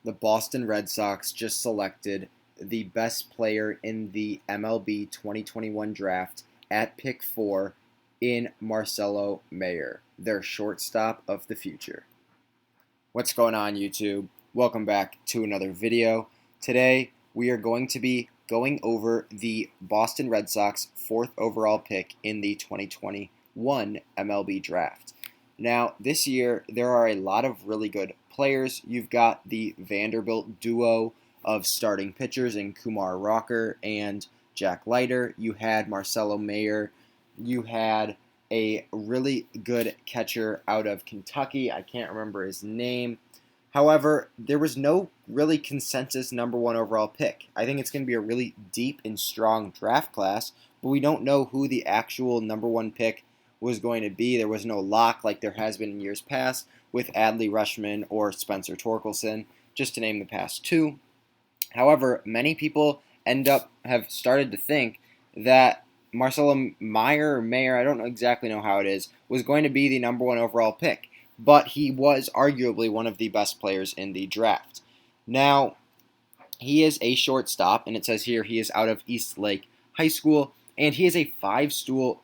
The Boston Red Sox just selected the best player in the MLB 2021 draft at pick 4 in Marcelo Mayer, their shortstop of the future. What's going on, YouTube? Welcome back to another video. Today, we are going to be going over the Boston Red Sox 4th overall pick in the 2021 MLB draft. Now, this year, there are a lot of really good players. You've got the Vanderbilt duo of starting pitchers in Kumar Rocker and Jack Leiter. You had Marcelo Mayer. You had a really good catcher out of Kentucky. I can't remember his name. However, there was no really consensus number 1 overall pick. I think it's going to be a really deep and strong draft class, but we don't know who the actual number 1 pick was going to be. There was no lock like there has been in years past with Adley Rutschman or Spencer Torkelson, just to name the past two. However, many people have started to think that Marcelo Mayer or Mayer, I don't exactly know how it is, was going to be the number 1 overall pick, but he was arguably one of the best players in the draft. Now, he is a shortstop, and it says here he is out of East Lake High School, and he is a five-tool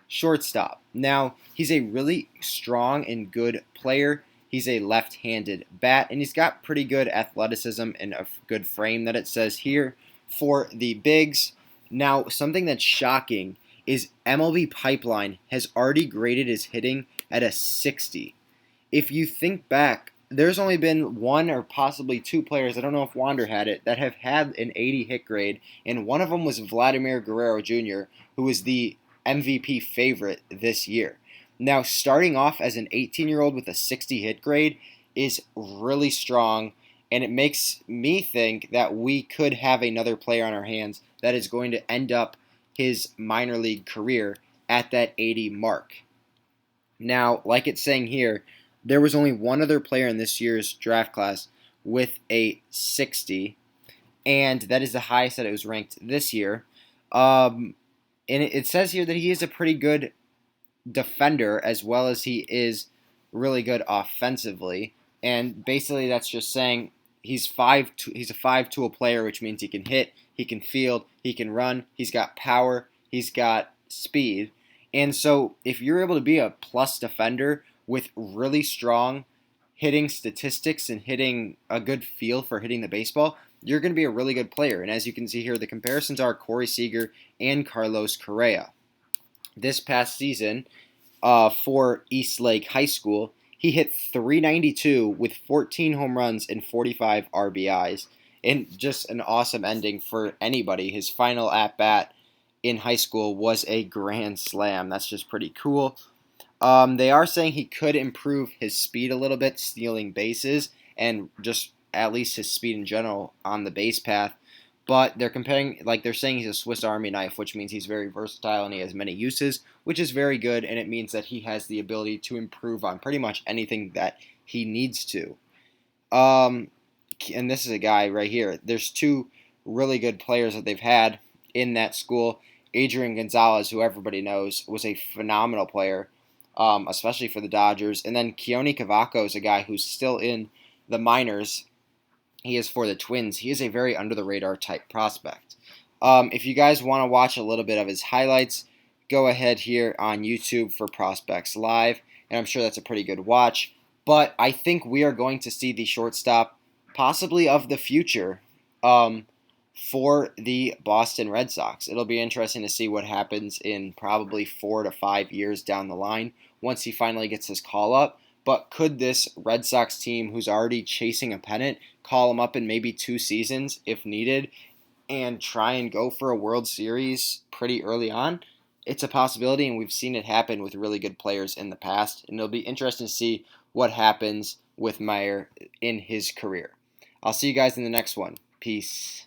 shortstop. Now, he's a really strong and good player. He's a left-handed bat, and he's got pretty good athleticism and a good frame that it says here for the bigs. Now, something that's shocking is MLB Pipeline has already graded his hitting at a 60. If you think back, there's only been one or possibly two players, I don't know if Wander had it, that have had an 80 hit grade, and one of them was Vladimir Guerrero Jr., who was the MVP favorite this year. Now, starting off as an 18-year-old with a 60 hit grade is really strong, and it makes me think that we could have another player on our hands that is going to end up his minor league career at that 80 mark. Now, like it's saying here, there was only one other player in this year's draft class with a 60, and that is the highest that it was ranked this year. And it says here that he is a pretty good defender as well as he is really good offensively. And basically that's just saying he's a 5-tool player, which means he can hit, he can field, he can run, he's got power, he's got speed. And so if you're able to be a plus defender with really strong hitting statistics and hitting a good feel for hitting the baseball, you're going to be a really good player. And as you can see here, the comparisons are Corey Seager and Carlos Correa. This past season for East Lake High School, he hit .392 with 14 home runs and 45 RBIs. And just an awesome ending for anybody. His final at-bat in high school was a grand slam. That's just pretty cool. They are saying he could improve his speed a little bit, stealing bases, and just at least his speed in general on the base path. But they're saying he's a Swiss Army knife, which means he's very versatile and he has many uses, which is very good, and it means that he has the ability to improve on pretty much anything that he needs to. And this is a guy right here. There's two really good players that they've had in that school. Adrian Gonzalez, who everybody knows, was a phenomenal player, especially for the Dodgers. And then Keone Cavaco is a guy who's still in the minors. He is for the Twins. He is a very under-the-radar type prospect. If you guys want to watch a little bit of his highlights, go ahead here on YouTube for Prospects Live, and I'm sure that's a pretty good watch. But I think we are going to see the shortstop possibly of the future for the Boston Red Sox. It'll be interesting to see what happens in probably 4 to 5 years down the line once he finally gets his call up. But could this Red Sox team, who's already chasing a pennant, call him up in maybe 2 seasons if needed and try and go for a World Series pretty early on? It's a possibility, and we've seen it happen with really good players in the past. And it'll be interesting to see what happens with Mayer in his career. I'll see you guys in the next one. Peace.